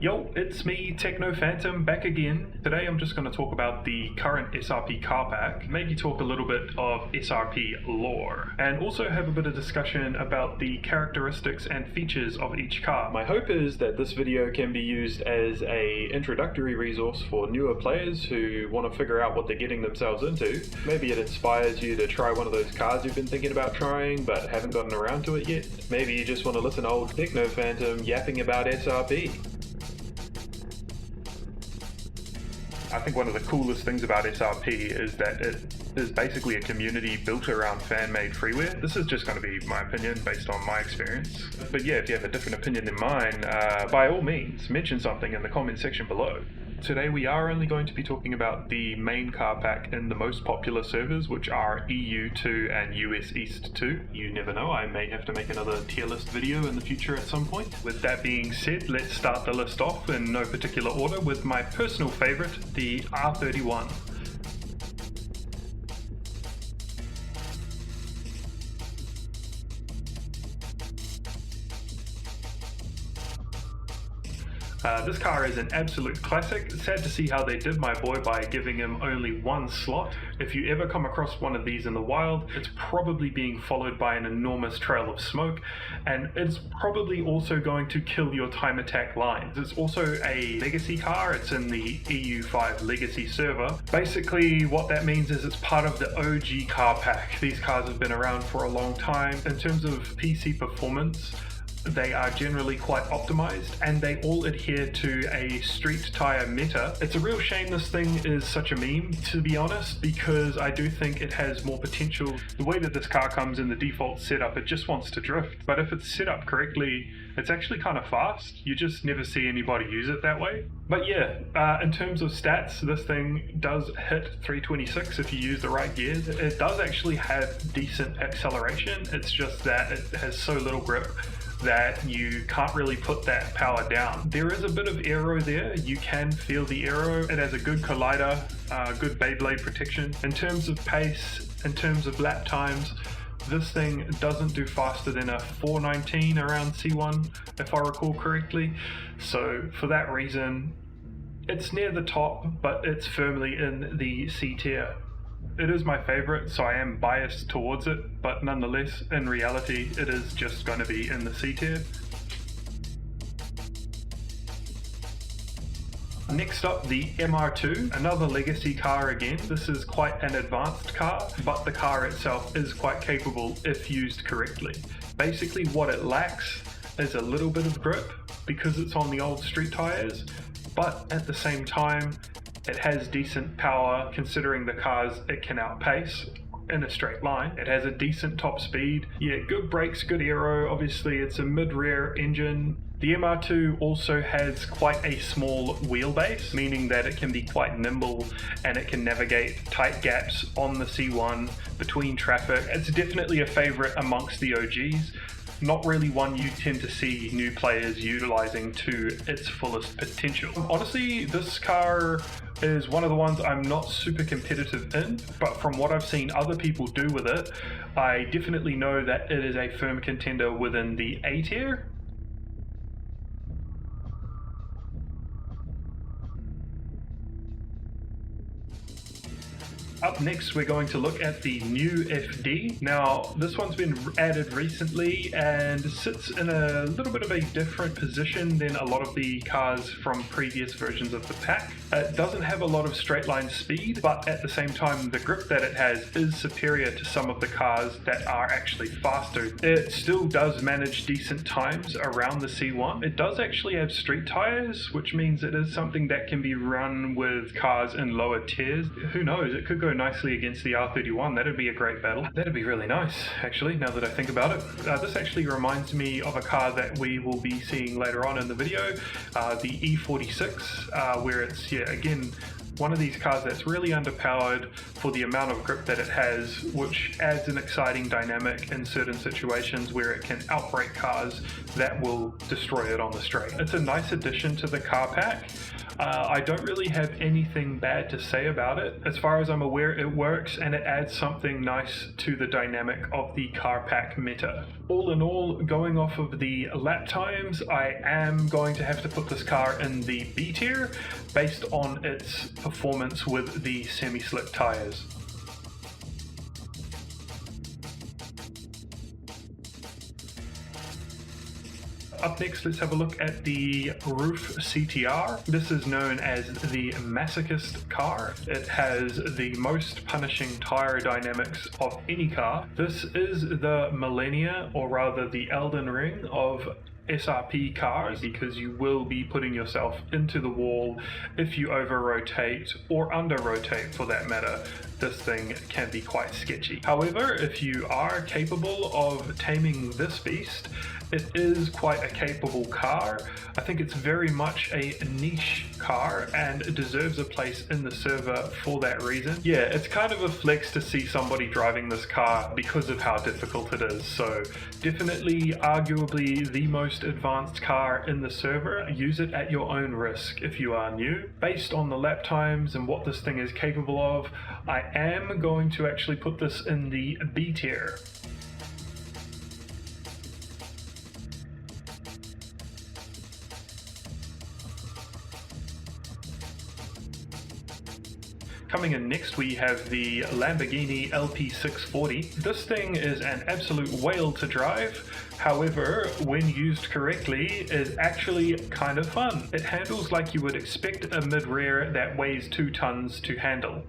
Yo, it's me, Techno Phantom, back again. Today I'm just going to talk about the current SRP car pack, maybe talk a little bit of SRP lore, and also have a bit of discussion about the characteristics and features of each car. My hope is that this video can be used as an introductory resource for newer players who want to figure out what they're getting themselves into. Maybe it inspires you to try one of those cars you've been thinking about trying but haven't gotten around to it yet. Maybe you just want to listen to old Techno Phantom yapping about SRP. I think one of the coolest things about SRP is that it is basically a community built around fan-made freeware. This is just going to be my opinion based on my experience. But yeah, if you have a different opinion than mine, by all means, mention something in the comment section below. Today we are only going to be talking about the main car pack in the most popular servers, which are EU2 and US East 2. You never know, I may have to make another tier list video in the future at some point. With that being said, let's start the list off in no particular order with my personal favorite, the R31. This car is an absolute classic. Sad to see how they did my boy by giving him only one slot. If you ever come across one of these in the wild, it's probably being followed by an enormous trail of smoke, and it's probably also going to kill your time attack lines. It's also a legacy car. It's in the EU5 legacy server. Basically what that means is it's part of the OG car pack. These cars have been around for a long time. In terms of PC performance, they are generally quite optimized and they all adhere to a street tire meta. It's a real shame this thing is such a meme, to be honest, because I do think it has more potential. The way that this car comes in the default setup, it just wants to drift, but if it's set up correctly, it's actually kind of fast. You just never see anybody use it that way. But yeah, in terms of stats, this thing does hit 326 if you use the right gears. It does actually have decent acceleration, it's just that it has so little grip that you can't really put that power down. There is a bit of aero there, you can feel the aero. It has a good collider, good Beyblade protection. In terms of pace, in terms of lap times, this thing doesn't do faster than a 419 around C1, if I recall correctly. So for that reason, it's near the top, but it's firmly in the C tier. It is my favorite, so I am biased towards it, but nonetheless, in reality, it is just going to be in the C tier. Next up, the MR2, another legacy car again. This is quite an advanced car, but the car itself is quite capable if used correctly. Basically what it lacks is a little bit of grip because it's on the old street tires, but at the same time, it has decent power considering the cars it can outpace in a straight line. It has a decent top speed. Yeah, good brakes, good aero. Obviously it's a mid-rear engine. The MR2 also has quite a small wheelbase, meaning that it can be quite nimble and it can navigate tight gaps on the C1 between traffic. It's definitely a favorite amongst the OGs. Not really one you tend to see new players utilizing to its fullest potential. Honestly, this car is one of the ones I'm not super competitive in, but from what I've seen other people do with it, I definitely know that it is a firm contender within the A tier. Up next, we're going to look at the new FD. Now, this one's been added recently and sits in a little bit of a different position than a lot of the cars from previous versions of the pack. It doesn't have a lot of straight line speed, but at the same time, the grip that it has is superior to some of the cars that are actually faster. It still does manage decent times around the C1. It does actually have street tires, which means it is something that can be run with cars in lower tiers. Who knows, it could go nicely against the R31. That'd be a great battle. That'd be really nice, actually, now that I think about it. This actually reminds me of a car that we will be seeing later on in the video, the E46, where it's, yeah, again, One of these cars that's really underpowered for the amount of grip that it has, which adds an exciting dynamic in certain situations where it can outbrake cars that will destroy it on the straight. It's a nice addition to the car pack. I don't really have anything bad to say about it. As far as I'm aware, it works and it adds something nice to the dynamic of the car pack meta. All in all, going off of the lap times, I am going to have to put this car in the B tier based on its performance with the semi-slick tires. Up next, let's have a look at the Roof CTR. This is known as the Masochist car. It has the most punishing tire dynamics of any car. This is the millennia, or rather the Elden Ring of SRP cars, because you will be putting yourself into the wall if you over rotate or under rotate for that matter. This thing can be quite sketchy. However, if you are capable of taming this beast, it is quite a capable car. I think it's very much a niche car and it deserves a place in the server for that reason. Yeah, it's kind of a flex to see somebody driving this car because of how difficult it is. So definitely, arguably the most advanced car in the server. Use it at your own risk if you are new. Based on the lap times and what this thing is capable of, I am going to actually put this in the B tier. Coming in next, we have the Lamborghini LP640. This thing is an absolute whale to drive. However, when used correctly, is actually kind of fun. It handles like you would expect a mid-rear that weighs 2 tons to handle.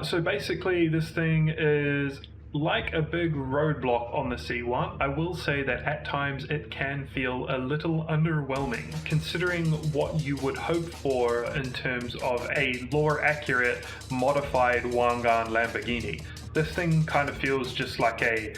So basically, this thing is like a big roadblock on the C1. I will say that at times it can feel a little underwhelming, considering what you would hope for in terms of a lore-accurate, modified Wangan Lamborghini. This thing kind of feels just like a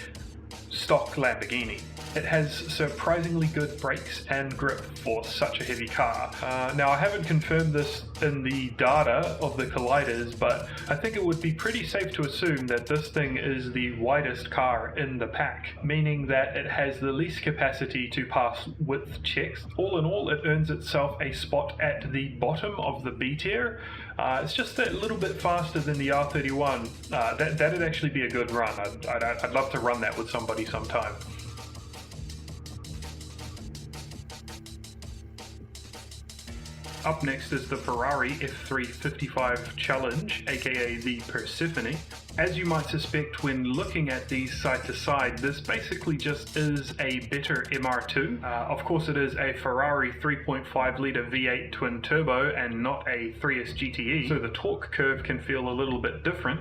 stock Lamborghini. It has surprisingly good brakes and grip for such a heavy car. Now, I haven't confirmed this in the data of the colliders, but I think it would be pretty safe to assume that this thing is the widest car in the pack, meaning that it has the least capacity to pass width checks. All in all, it earns itself a spot at the bottom of the B tier. It's just a little bit faster than the R31. That'd actually be a good run. I'd love to run that with somebody sometime. Up next is the Ferrari F355 Challenge, aka the Persephone. As you might suspect when looking at these side to side, this basically just is a better MR2. Of course it is a Ferrari 3.5 litre V8 twin turbo and not a 3S GTE, so the torque curve can feel a little bit different,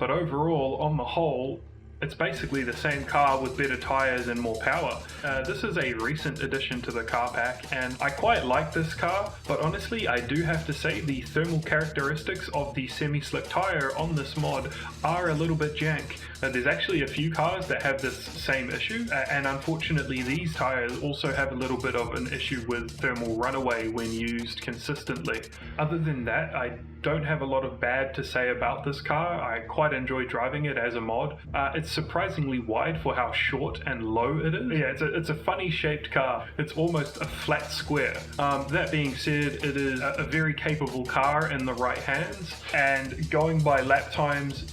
but overall, on the whole, it's basically the same car with better tyres and more power. This is a recent addition to the car pack and I quite like this car, but honestly I do have to say the thermal characteristics of the semi-slick tyre on this mod are a little bit jank. There's actually a few cars that have this same issue, and unfortunately these tyres also have a little bit of an issue with thermal runaway when used consistently. Other than that, I don't have a lot of bad to say about this car. I quite enjoy driving it as a mod. It's surprisingly wide for how short and low it is. Yeah, it's a funny shaped car. It's almost a flat square. That being said, it is a very capable car in the right hands, and going by lap times,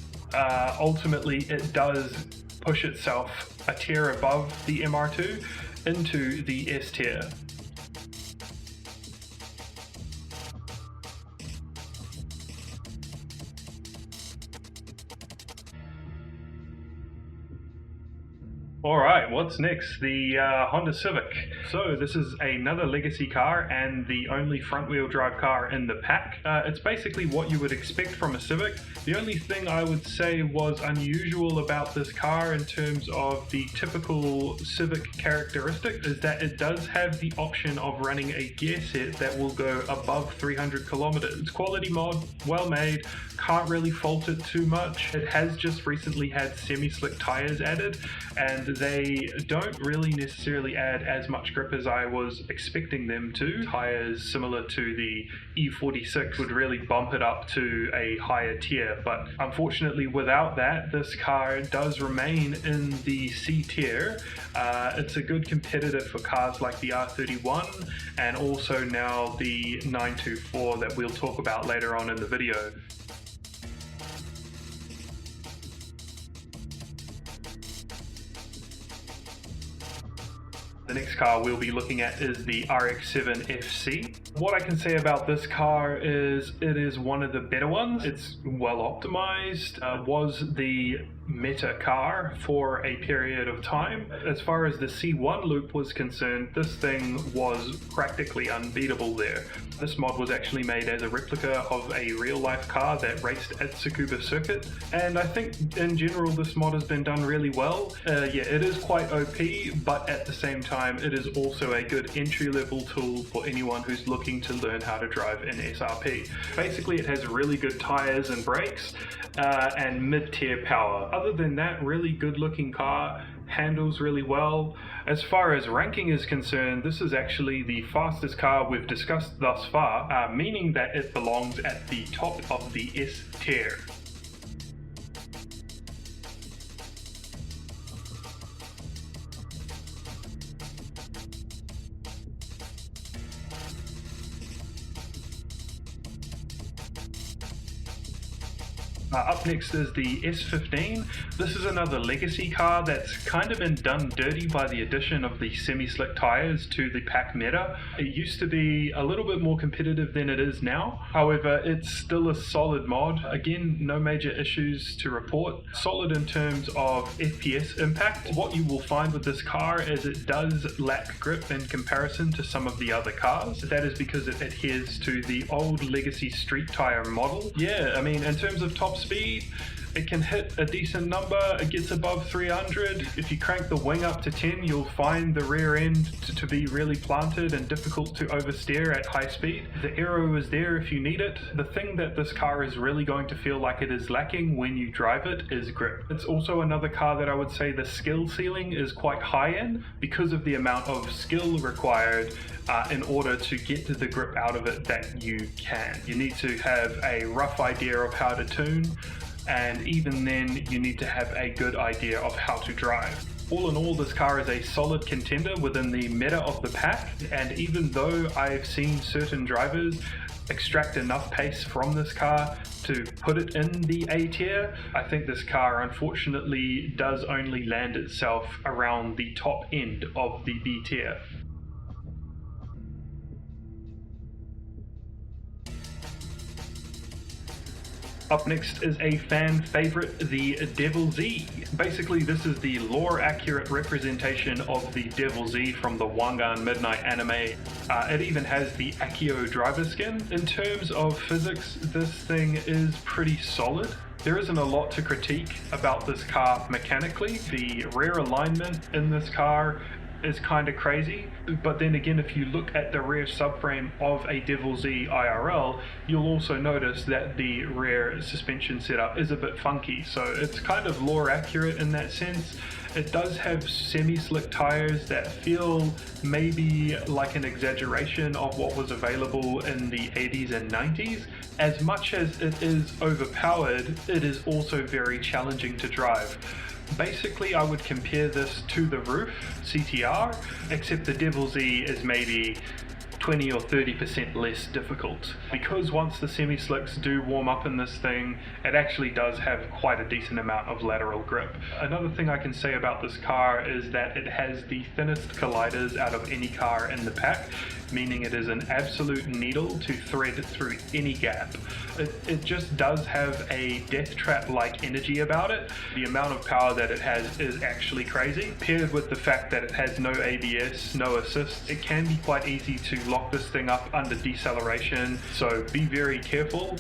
ultimately it does push itself a tier above the MR2 into the S tier. Alright, what's next? The Honda Civic. So this is another legacy car and the only front-wheel drive car in the pack. It's basically what you would expect from a Civic. The only thing I would say was unusual about this car in terms of the typical Civic characteristic is that it does have the option of running a gear set that will go above 300 kilometers. It's quality mod, well made, can't really fault it too much. It has just recently had semi-slick tires added and they don't really necessarily add as much grip grip as I was expecting them to. Tires similar to the E46 would really bump it up to a higher tier, but unfortunately without that, this car does remain in the C tier. It's a good competitor for cars like the R31 and also now the 924 that we'll talk about later on in the video. The next car we'll be looking at is the RX-7 FC. What I can say about this car is it is one of the better ones. It's well optimized, was the meta car for a period of time. As far as the C1 loop was concerned, this thing was practically unbeatable there. This mod was actually made as a replica of a real-life car that raced at Tsukuba Circuit, and I think in general this mod has been done really well. Yeah, it is quite OP, but at the same time it is also a good entry-level tool for anyone who's looking to learn how to drive in SRP. Basically it has really good tires and brakes and mid-tier power. Other than that, really good looking car, handles really well. As far as ranking is concerned, this is actually the fastest car we've discussed thus far, meaning that it belongs at the top of the S tier. Up next is the S15. This is another legacy car that's kind of been done dirty by the addition of the semi-slick tires to the pack meta. It used to be a little bit more competitive than it is now. However, it's still a solid mod. Again, no major issues to report. Solid in terms of FPS impact. What you will find with this car is it does lack grip in comparison to some of the other cars. That is because it adheres to the old legacy street tire model. Yeah, I mean, in terms of top speed, it can hit a decent number. It gets above 300. If you crank the wing up to 10, you'll find the rear end to be really planted and difficult to oversteer at high speed. The aero is there if you need it. The thing that this car is really going to feel like it is lacking when you drive it is grip. It's also another car that I would say the skill ceiling is quite high in because of the amount of skill required in order to get to the grip out of it that you can. You need to have a rough idea of how to tune, and even then you need to have a good idea of how to drive. All in all, this car is a solid contender within the meta of the pack, and even though I've seen certain drivers extract enough pace from this car to put it in the A tier, I think this car unfortunately does only land itself around the top end of the B tier. Up next is a fan favorite, the Devil Z. Basically, this is the lore-accurate representation of the Devil Z from the Wangan Midnight anime. It even has the Akio driver skin. In terms of physics, this thing is pretty solid. There isn't a lot to critique about this car mechanically. The rear alignment in this car is kind of crazy, but then again, if you look at the rear subframe of a Devil Z IRL, you'll also notice that the rear suspension setup is a bit funky, so it's kind of lore accurate in that sense. It does have semi-slick tires that feel maybe like an exaggeration of what was available in the 80s and 90s. As much as it is overpowered, it is also very challenging to drive. Basically, I would compare this to the Roof CTR, except the Devil Z is maybe 20 or 30% less difficult. Because once the semi-slicks do warm up in this thing, it actually does have quite a decent amount of lateral grip. Another thing I can say about this car is that it has the thinnest colliders out of any car in the pack, meaning it is an absolute needle to thread through any gap. It just does have a death trap-like energy about it. The amount of power that it has is actually crazy. Paired with the fact that it has no ABS, no assist, it can be quite easy to lock this thing up under deceleration, so be very careful.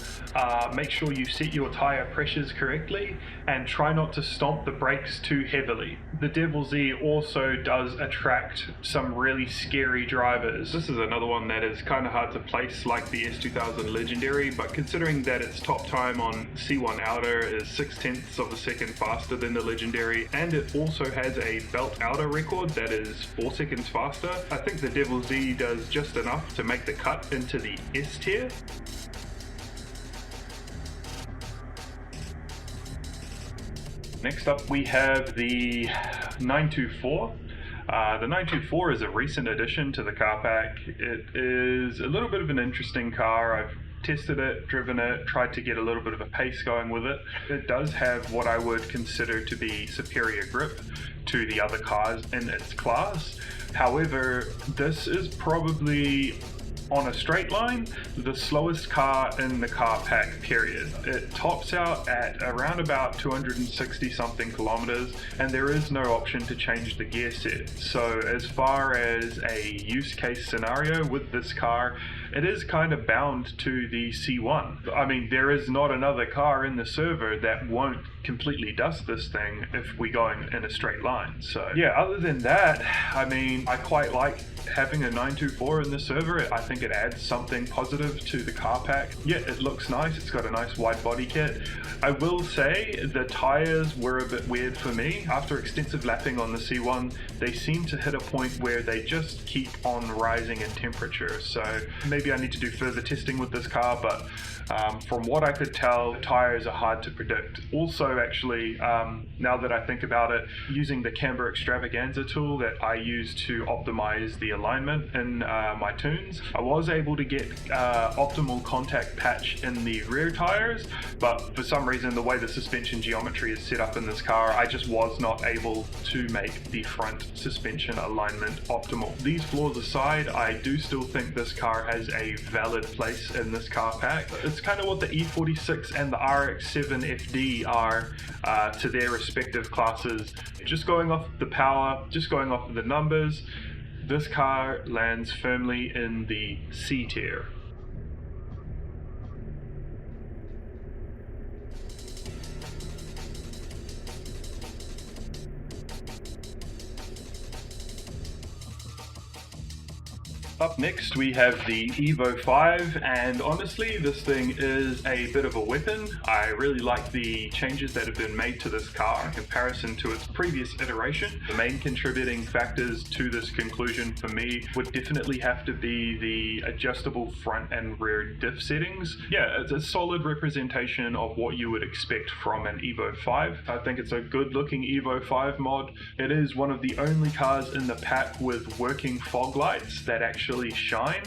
Make sure you set your tire pressures correctly and try not to stomp the brakes too heavily. The Devil Z also does attract some really scary drivers. This is another one that is kind of hard to place like the S2000 Legendary, but considering that its top time on C1 Outer is 0.6 of a second faster than the Legendary, and it also has a belt outer record that is 4 seconds faster, I think the Devil Z does just enough to make the cut into the S tier. Next up we have the 924. The 924 is a recent addition to the car pack. It is a little bit of an interesting car. I've tested it, driven it, tried to get a little bit of a pace going with it. It does have what I would consider to be superior grip to the other cars in its class. However, this is probably, on a straight line, the slowest car in the car pack, period. It tops out at around about 260 something kilometers, and there is no option to change the gear set. So as far as a use case scenario with this car, it is kind of bound to the C1. I mean, there is not another car in the server that won't completely dust this thing if we go in a straight line. So yeah, other than that, I mean, I quite like having a 924 in the server. I think it adds something positive to the car pack. Yeah, it looks nice. It's got a nice wide body kit. I will say the tires were a bit weird for me. After extensive lapping on the C1, they seem to hit a point where they just keep on rising in temperature. So maybe I need to do further testing with this car, but from what I could tell, tires are hard to predict. Also, actually, now that I think about it, using the Camber Extravaganza tool that I use to optimize the alignment in my tunes, I was able to get optimal contact patch in the rear tires, but for some reason, the way the suspension geometry is set up in this car, I just was not able to make the front suspension alignment optimal. These flaws aside, I do still think this car has a valid place in this car pack. It's kind of what the E46 and the RX-7 FD are to their respective classes. Just going off the power, just going off the numbers, this car lands firmly in the C tier. Up next we have the Evo 5, and honestly this thing is a bit of a weapon. I really like the changes that have been made to this car in comparison to its previous iteration. The main contributing factors to this conclusion for me would definitely have to be the adjustable front and rear diff settings. Yeah, it's a solid representation of what you would expect from an Evo 5. I think it's a good looking Evo 5 mod. It is one of the only cars in the pack with working fog lights that actually shine.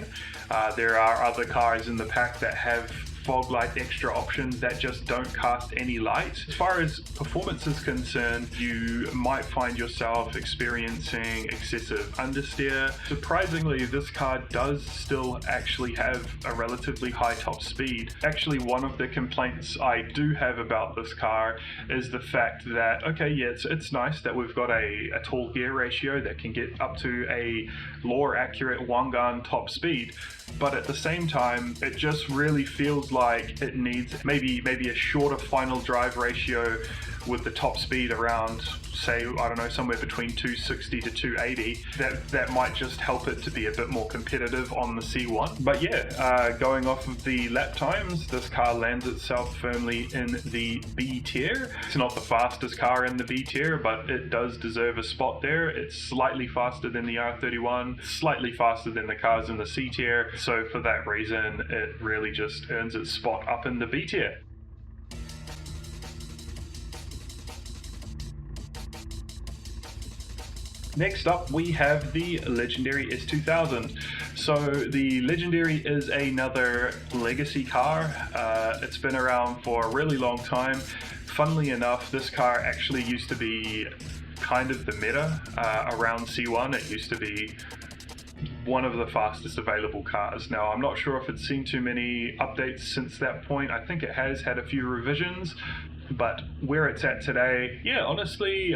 There are other cars in the pack that have fog light extra options that just don't cast any light. As far as performance is concerned, you might find yourself experiencing excessive understeer. Surprisingly, this car does still actually have a relatively high top speed. Actually, one of the complaints I do have about this car is the fact that, okay, yeah, it's nice that we've got a tall gear ratio that can get up to a lore accurate one gun top speed, but at the same time, it just really feels like it needs maybe a shorter final drive ratio with the top speed around, say, I don't know, somewhere between 260 to 280. That might just help it to be a bit more competitive on the C1. But yeah, going off of the lap times, this car lands itself firmly in the B tier. It's not the fastest car in the B tier, but it does deserve a spot there. It's slightly faster than the R31, slightly faster than the cars in the C tier. So for that reason, it really just earns its spot up in the B tier. Next up, we have the Legendary S2000. So the Legendary is another legacy car. It's been around for a really long time. Funnily enough, this car actually used to be kind of the meta around C1. It used to be one of the fastest available cars. Now, I'm not sure if it's seen too many updates since that point. I think it has had a few revisions, But where it's at today, yeah, honestly,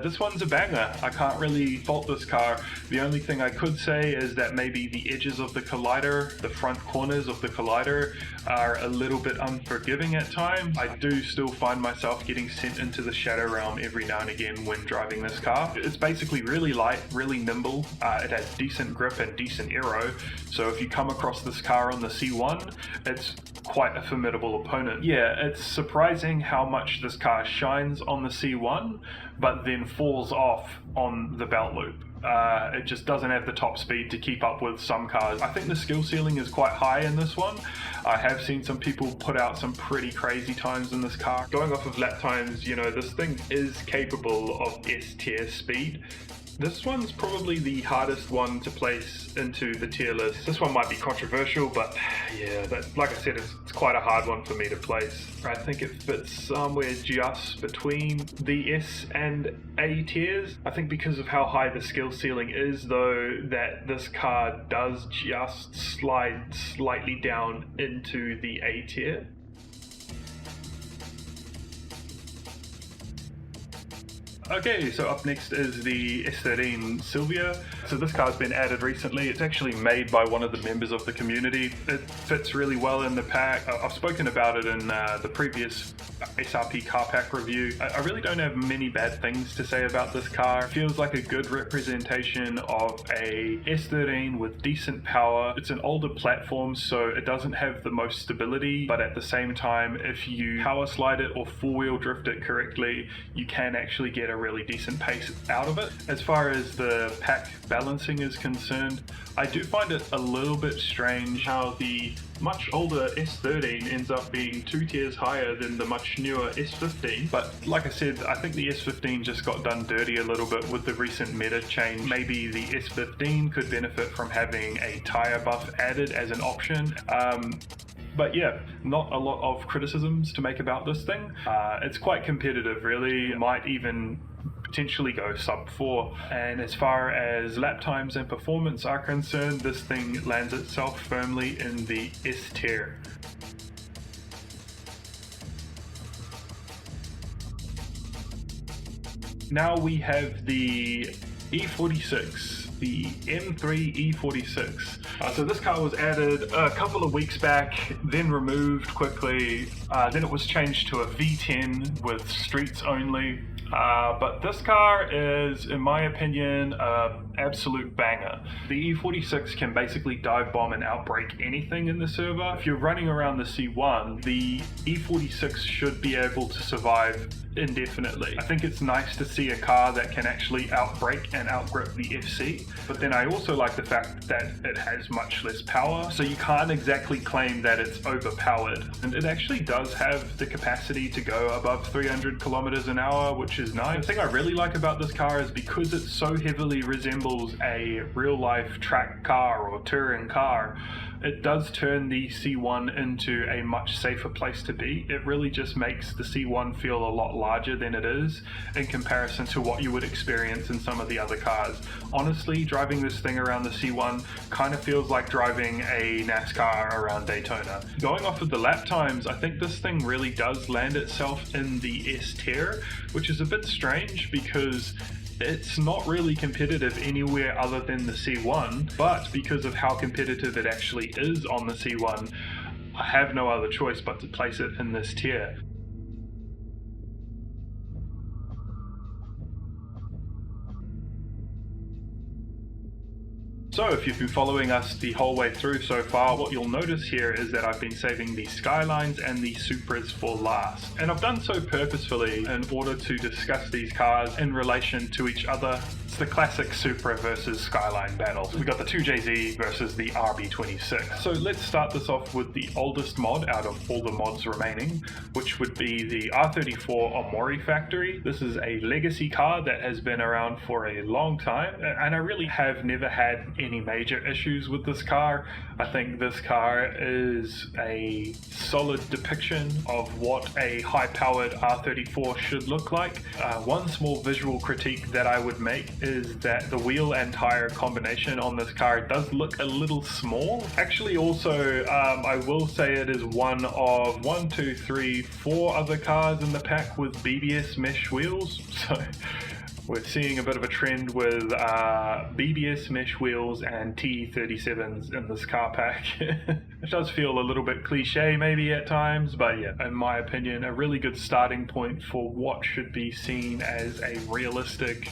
this one's a banger. I can't really fault this car. The only thing I could say is that maybe the edges of the collider, the front corners of the collider, are a little bit unforgiving at times. I do still find myself getting sent into the shadow realm every now and again when driving this car. It's basically really light, really nimble. It has decent grip and decent aero. So if you come across this car on the C1, it's quite a formidable opponent. Yeah, it's surprising how much this car shines on the C1, but then falls off on the belt loop. It just doesn't have the top speed to keep up with some cars. I think the skill ceiling is quite high in this one. I have seen some people put out some pretty crazy times in this car. Going off of lap times, you know, this thing is capable of S tier speed. This one's probably the hardest one to place into the tier list. This one might be controversial, but yeah, like I said, it's quite a hard one for me to place. I think it fits somewhere just between the S and A tiers. I think because of how high the skill ceiling is, though, that this car does just slide slightly down into the A tier. Okay, so up next is the S13 Silvia. So this car's been added recently. It's actually made by one of the members of the community. It fits really well in the pack. I've spoken about it in the previous SRP car pack review. I really don't have many bad things to say about this car. It feels like a good representation of a S13 with decent power. It's an older platform, so it doesn't have the most stability, but at the same time, if you power slide it or four-wheel drift it correctly, you can actually get a really decent pace out of it. As far as the pack balancing is concerned, I do find it a little bit strange how the much older S13 ends up being 2 tiers higher than the much newer S15. But like I said, I think the S15 just got done dirty a little bit with the recent meta change. Maybe the S15 could benefit from having a tire buff added as an option. But yeah, not a lot of criticisms to make about this thing. It's quite competitive, really. It might even potentially go sub 4. And as far as lap times and performance are concerned, this thing lands itself firmly in the S tier. Now we have the E46, the M3 E46. So this car was added a couple of weeks back, then removed quickly, then it was changed to a V10 with streets only. But this car is, in my opinion, an absolute banger. The E46 can basically dive bomb and outbrake anything in the server. If you're running around the C1, the E46 should be able to survive indefinitely. I think it's nice to see a car that can actually outbrake and outgrip the FC, but then I also like the fact that it has much less power, so you can't exactly claim that it's overpowered. And it actually does have the capacity to go above 300 kilometers an hour, which is nice. The thing I really like about this car is because it so heavily resembles a real-life track car or touring car, it does turn the C1 into a much safer place to be. It really just makes the C1 feel a lot larger than it is in comparison to what you would experience in some of the other cars. Honestly, driving this thing around the C1 kind of feels like driving a NASCAR around Daytona. Going off of the lap times, I think this thing really does land itself in the S tier, which is a bit strange because it's not really competitive anywhere other than the C1, but because of how competitive it actually is on the C1, I have no other choice but to place it in this tier. So if you've been following us the whole way through so far, what you'll notice here is that I've been saving the Skylines and the Supras for last. And I've done so purposefully in order to discuss these cars in relation to each other. It's the classic Supra versus Skyline battle. We got the 2JZ versus the RB26. So let's start this off with the oldest mod out of all the mods remaining, which would be the R34 Omori Factory. This is a legacy car that has been around for a long time, and I really have never had any major issues with this car. I think this car is a solid depiction of what a high-powered R34 should look like. One small visual critique that I would make is that the wheel and tire combination on this car does look a little small. Actually, also, I will say it is one of 4 other cars in the pack with BBS mesh wheels. So we're seeing a bit of a trend with BBS mesh wheels and T37s in this car pack. It does feel a little bit cliche maybe at times, but yeah, in my opinion, a really good starting point for what should be seen as a realistic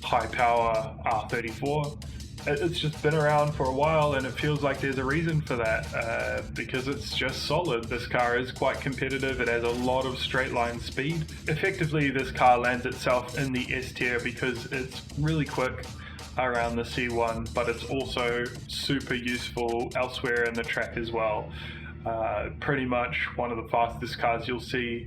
high power R34. It's just been around for a while and it feels like there's a reason for that, because it's just solid. This car is quite competitive, it has a lot of straight line speed. Effectively, this car lands itself in the S tier because it's really quick around the C1, but it's also super useful elsewhere in the track as well. Pretty much one of the fastest cars you'll see,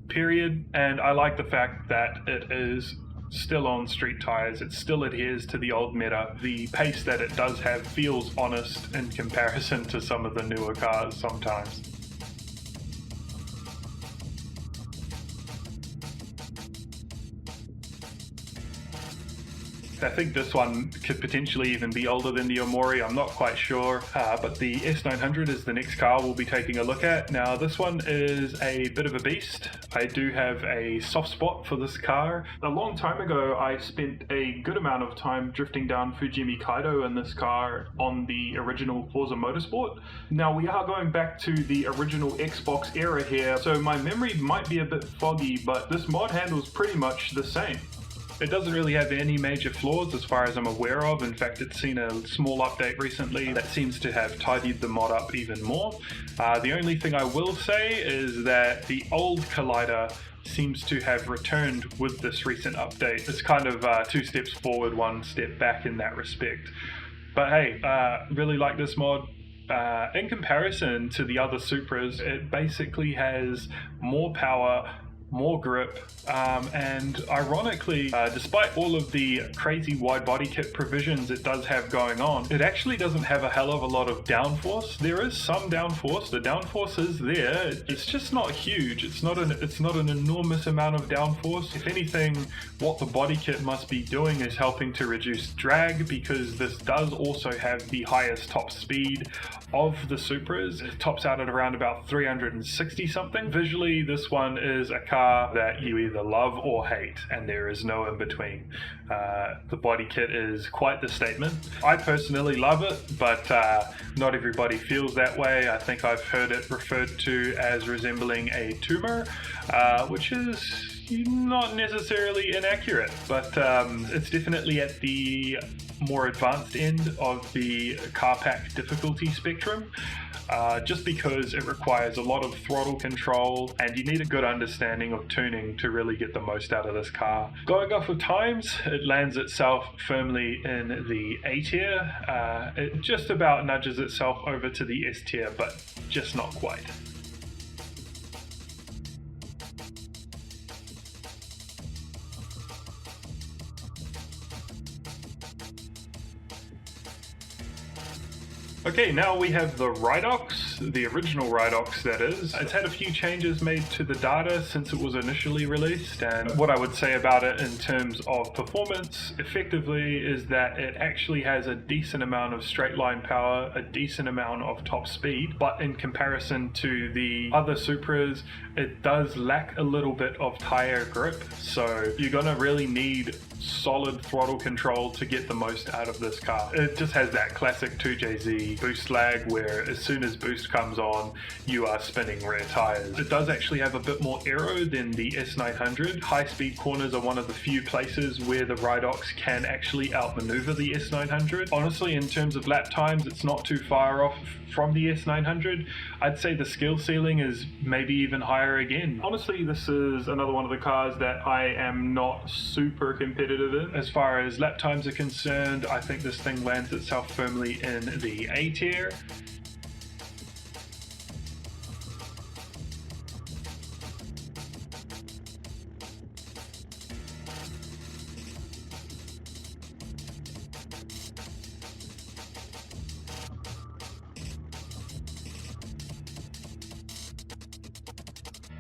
period. And I like the fact that it is still on street tires, it still adheres to the old meta. The pace that it does have feels honest in comparison to some of the newer cars sometimes. I think this one could potentially even be older than the Omori, I'm not quite sure, but the S900 is the next car we'll be taking a look at. Now this one is a bit of a beast. I do have a soft spot for this car. A long time ago I spent a good amount of time drifting down Fujimi Kaido in this car on the original Forza Motorsport. Now we are going back to the original Xbox era here, so my memory might be a bit foggy, but this mod handles pretty much the same. It doesn't really have any major flaws as far as I'm aware of. In fact, it's seen a small update recently that seems to have tidied the mod up even more. The only thing I will say is that the old Collider seems to have returned with this recent update. It's kind of 2 steps forward, 1 step back in that respect. But hey, really like this mod. In comparison to the other Supras, it basically has more power, more grip, and ironically, despite all of the crazy wide body kit provisions it does have going on, it actually doesn't have a hell of a lot of downforce. There is some downforce, the downforce is there, it's just not huge, it's not an enormous amount of downforce. If anything, what the body kit must be doing is helping to reduce drag, because this does also have the highest top speed of the Supras. It tops out at around about 360 something. Visually, this one is a car that you either love or hate, and there is no in between. The body kit is quite the statement. I personally love it, but not everybody feels that way. I think I've heard it referred to as resembling a tumor, which is not necessarily inaccurate, but it's definitely at the more advanced end of the car pack difficulty spectrum, just because it requires a lot of throttle control and you need a good understanding of tuning to really get the most out of this car. Going off of times, it lands itself firmly in the A tier. It just about nudges itself over to the S tier, but just not quite. Okay, now we have the Ridox, the original Ridox that is. It's had a few changes made to the data since it was initially released, and what I would say about it in terms of performance effectively is that it actually has a decent amount of straight line power, a decent amount of top speed, but in comparison to the other Supras, it does lack a little bit of tire grip, so you're gonna really need solid throttle control to get the most out of this car. It just has that classic 2JZ boost lag where as soon as boost comes on, you are spinning rear tires. It does actually have a bit more aero than the S900. High speed corners are one of the few places where the Ridox can actually outmaneuver the S900. Honestly, in terms of lap times, it's not too far off from the S900. I'd say the skill ceiling is maybe even higher again. Honestly, this is another one of the cars that I am not super competitive in. As far as lap times are concerned, I think this thing lands itself firmly in the A tier.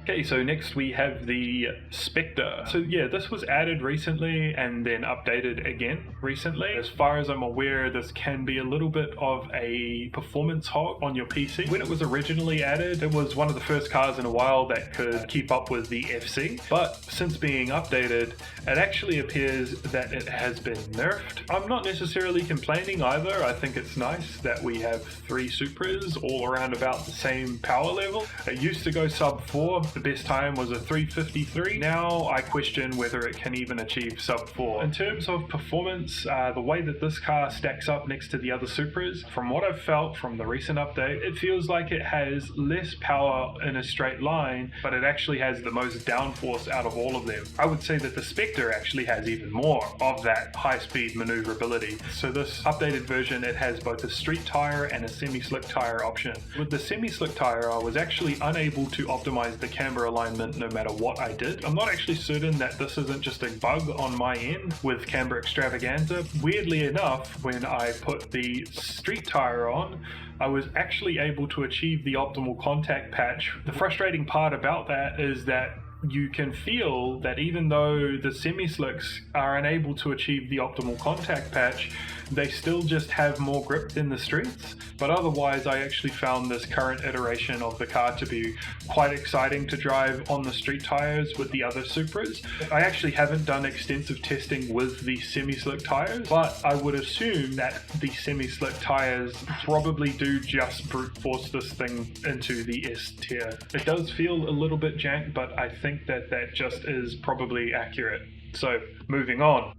Okay, so next we have the Spectre. So yeah, this was added recently and then updated again recently. As far as I'm aware, this can be a little bit of a performance hog on your PC. When it was originally added, it was one of the first cars in a while that could keep up with the FC. But since being updated, it actually appears that it has been nerfed. I'm not necessarily complaining either. I think it's nice that we have 3 Supras all around about the same power level. It used to go sub 4. The best time was a 353. Now I question whether it can even achieve sub 4. In terms of performance, the way that this car stacks up next to the other Supras, from what I've felt from the recent update, it feels like it has less power in a straight line, but it actually has the most downforce out of all of them. I would say that the Spectre actually has even more of that high-speed maneuverability. So this updated version, it has both a street tire and a semi-slick tire option. With the semi-slick tire, I was actually unable to optimize the camber alignment no matter what I did. I'm not actually certain that this isn't just a bug on my end with camber extravaganza. Weirdly enough, when I put the street tire on, I was actually able to achieve the optimal contact patch. The frustrating part about that is that you can feel that even though the semi-slicks are unable to achieve the optimal contact patch, they still just have more grip in the streets. But otherwise, I actually found this current iteration of the car to be quite exciting to drive on the street tires with the other Supras. I actually haven't done extensive testing with the semi-slick tires, but I would assume that the semi-slick tires probably do just brute force this thing into the S tier. It does feel a little bit jank, but I think that just is probably accurate. So moving on.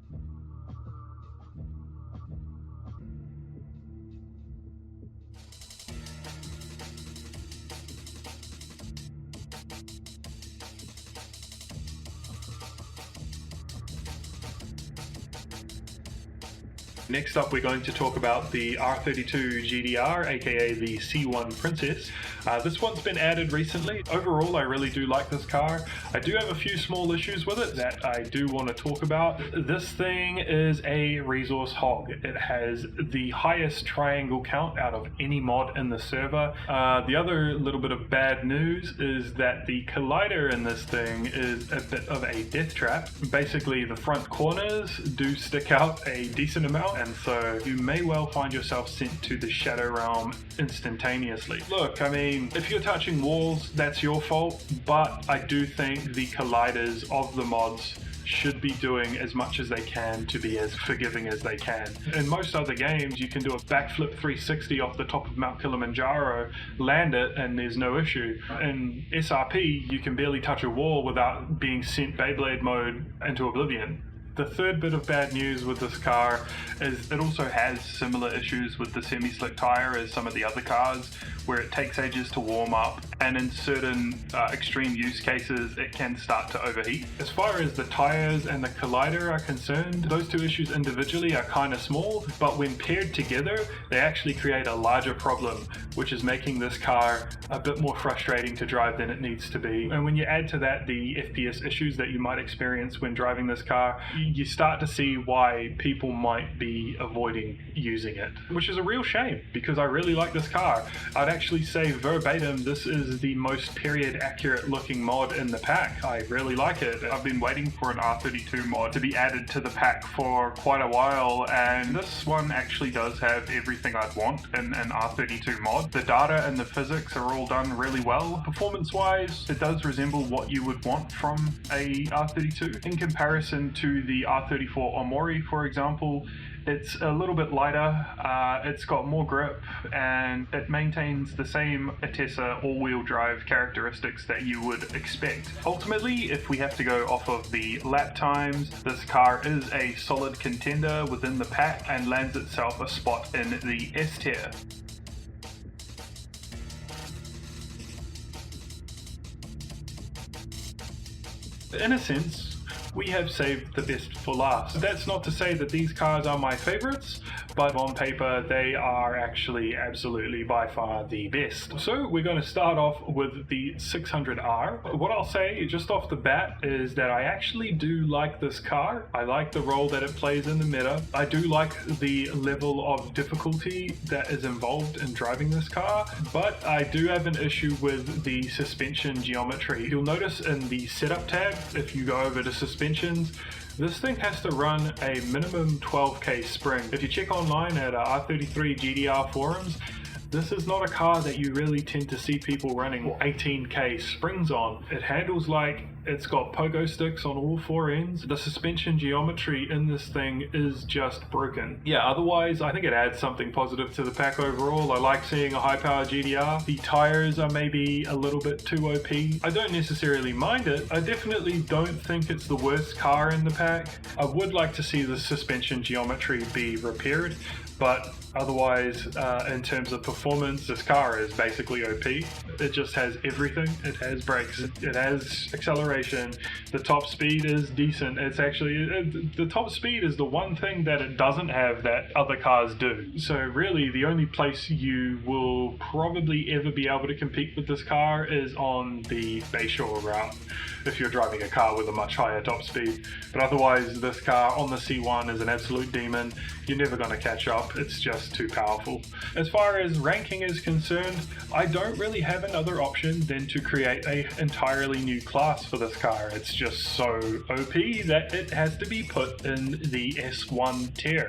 Next up, we're going to talk about the R32 GDR, aka the C1 Princess. This one's been added recently. Overall, I really do like this car. I do have a few small issues with it that I do want to talk about. This thing is a resource hog. It has the highest triangle count out of any mod in the server. The other little bit of bad news is that the collider in this thing is a bit of a death trap. Basically, the front corners do stick out a decent amount, and so you may well find yourself sent to the Shadow Realm instantaneously. Look, I mean, if you're touching walls, that's your fault, but I do think the colliders of the mods should be doing as much as they can to be as forgiving as they can. In most other games, you can do a backflip 360 off the top of Mount Kilimanjaro, land it, and there's no issue. In SRP, you can barely touch a wall without being sent Beyblade mode into oblivion. The third bit of bad news with this car is it also has similar issues with the semi-slick tire as some of the other cars, where it takes ages to warm up, and in certain extreme use cases it can start to overheat. As far as the tires and the collider are concerned, those two issues individually are kind of small, but when paired together they actually create a larger problem, which is making this car a bit more frustrating to drive than it needs to be. And when you add to that the FPS issues that you might experience when driving this car, you start to see why people might be avoiding using it, which is a real shame because I really like this car. I'd actually say verbatim, this is the most period accurate looking mod in the pack. I really like it. I've been waiting for an R32 mod to be added to the pack for quite a while, and this one actually does have everything I'd want in an R32 mod. The data and the physics are all done really well. Performance wise, it does resemble what you would want from a R32. In comparison to the R34 Omori, for example, it's a little bit lighter, it's got more grip, and it maintains the same Atessa all-wheel drive characteristics that you would expect. Ultimately, if we have to go off of the lap times, this car is a solid contender within the pack and lands itself a spot in the S tier. In a sense, we have saved the best for last. That's not to say that these cars are my favorites, but on paper they are actually absolutely by far the best. So we're going to start off with the 600R. What I'll say just off the bat is that I actually do like this car. I like the role that it plays in the meta. I do like the level of difficulty that is involved in driving this car, but I do have an issue with the suspension geometry. You'll notice in the setup tab, if you go over to suspensions, this thing has to run a minimum 12k spring. If you check online at R33 GDR forums, this is not a car that you really tend to see people running 18k springs on. It handles like it's got pogo sticks on all four ends. The suspension geometry in this thing is just broken. Yeah, otherwise I think it adds something positive to the pack overall. I like seeing a high power GDR. The tires are maybe a little bit too OP. I don't necessarily mind it. I definitely don't think it's the worst car in the pack. I would like to see the suspension geometry be repaired, but otherwise, in terms of performance, this car is basically OP. It just has everything. It has brakes, it has acceleration, the top speed is decent. It's actually, the top speed is the one thing that it doesn't have that other cars do. So really, the only place you will probably ever be able to compete with this car is on the Bayshore route, if you're driving a car with a much higher top speed. But otherwise, this car on the C1 is an absolute demon. You're never going to catch up. It's just too powerful. As far as ranking is concerned, I don't really have another option than to create an entirely new class for this car. It's just so OP that it has to be put in the S1 tier.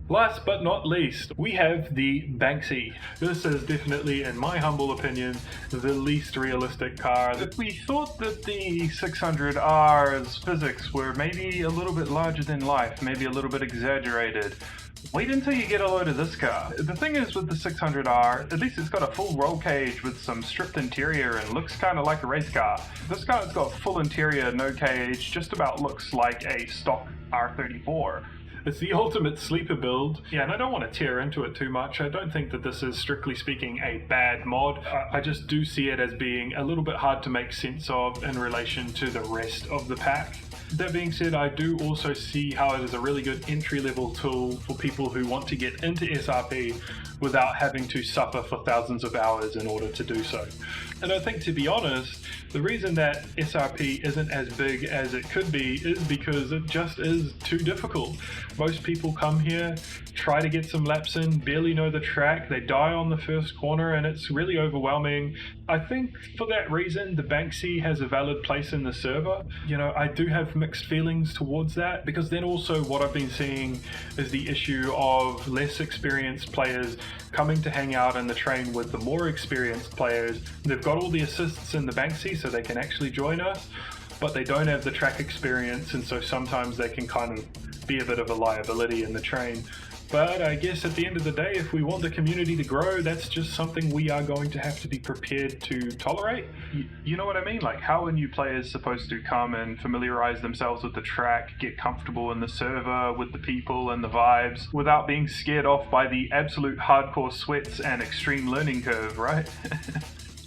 Last but not least, we have the Banksy. This is definitely, in my humble opinion, the least realistic car. If we thought that the 600R's physics were maybe a little bit larger than life, maybe a little bit exaggerated, wait until you get a load of this car. The thing is with the 600R, at least it's got a full roll cage with some stripped interior and looks kind of like a race car. This car's got full interior, no cage, just about looks like a stock R34. It's the ultimate sleeper build. Yeah, and I don't want to tear into it too much. I don't think that this is, strictly speaking, a bad mod. I just do see it as being a little bit hard to make sense of in relation to the rest of the pack. That being said, I do also see how it is a really good entry-level tool for people who want to get into SRP without having to suffer for thousands of hours in order to do so. And I think, to be honest, the reason that SRP isn't as big as it could be is because it just is too difficult. Most people come here, try to get some laps in, barely know the track, they die on the first corner, and it's really overwhelming. I think for that reason, the Banksy has a valid place in the server. You know, I do have mixed feelings towards that, because then also what I've been seeing is the issue of less experienced players coming to hang out in the train with the more experienced players. They've got all the assists in the Banksy so they can actually join us, but they don't have the track experience, and so sometimes they can kind of be a bit of a liability in the train. But I guess at the end of the day, if we want the community to grow, that's just something we are going to have to be prepared to tolerate. You know what I mean? Like, how are new players supposed to come and familiarize themselves with the track, get comfortable in the server, with the people and the vibes, without being scared off by the absolute hardcore sweats and extreme learning curve, right?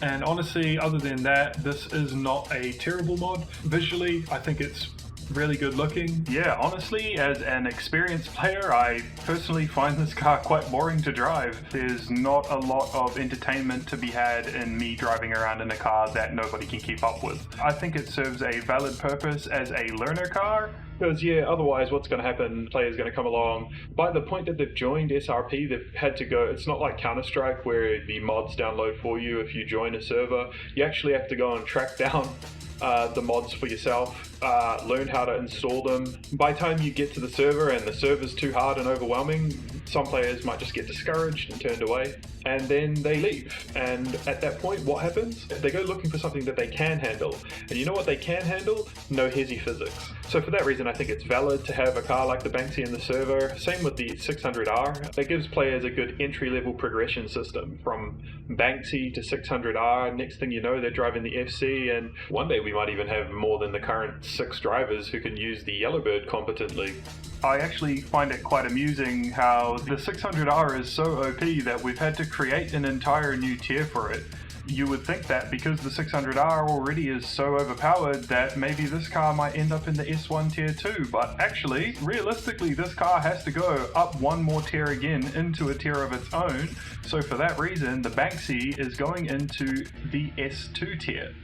And honestly, other than that, this is not a terrible mod. Visually, I think it's really good looking. Yeah, honestly, as an experienced player, I personally find this car quite boring to drive. There's not a lot of entertainment to be had in me driving around in a car that nobody can keep up with. I think it serves a valid purpose as a learner car, because yeah, otherwise what's going to happen, players going to come along. By the point that they've joined SRP, they've had to go, it's not like Counter-Strike where the mods download for you if you join a server. You actually have to go and track down the mods for yourself, learn how to install them. By the time you get to the server and the server's too hard and overwhelming, some players might just get discouraged and turned away, and then they leave. And at that point, what happens? They go looking for something that they can handle. And you know what they can handle? No hezzy physics. So for that reason, I think it's valid to have a car like the Banksy in the server. Same with the 600R. That gives players a good entry-level progression system from Banksy to 600R. Next thing you know, they're driving the FC, and one day we might even have more than the current 6 drivers who can use the Yellowbird competently. I actually find it quite amusing how the 600R is so OP that we've had to create an entire new tier for it. You would think that because the 600R already is so overpowered that maybe this car might end up in the S1 tier 2, but actually, realistically, this car has to go up one more tier again into a tier of its own, so for that reason, the Banksy is going into the S2 tier.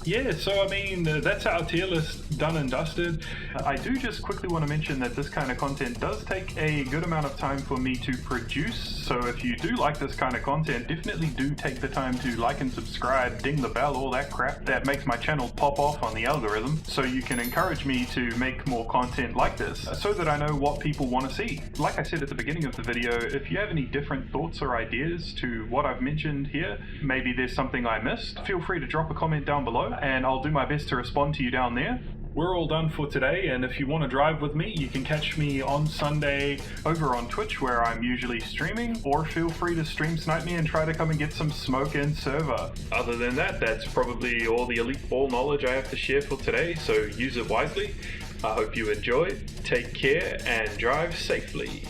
Yeah, so I mean, that's our tier list done and dusted. I do just quickly want to mention that this kind of content does take a good amount of time for me to produce, so if you do like this kind of content, definitely do take the time to like and subscribe, ding the bell, all that crap that makes my channel pop off on the algorithm, so you can encourage me to make more content like this, so that I know what people want to see. Like I said at the beginning of the video, if you have any different thoughts or ideas to what I've mentioned here, maybe there's something I missed, feel free to drop a comment down below, and I'll do my best to respond to you down there. We're all done for today, and if you want to drive with me, you can catch me on Sunday over on Twitch where I'm usually streaming, or feel free to stream snipe me and try to come and get some smoke in server. Other than that, that's probably all the Elite Ball knowledge I have to share for today, so use it wisely. I hope you enjoy, take care, and drive safely.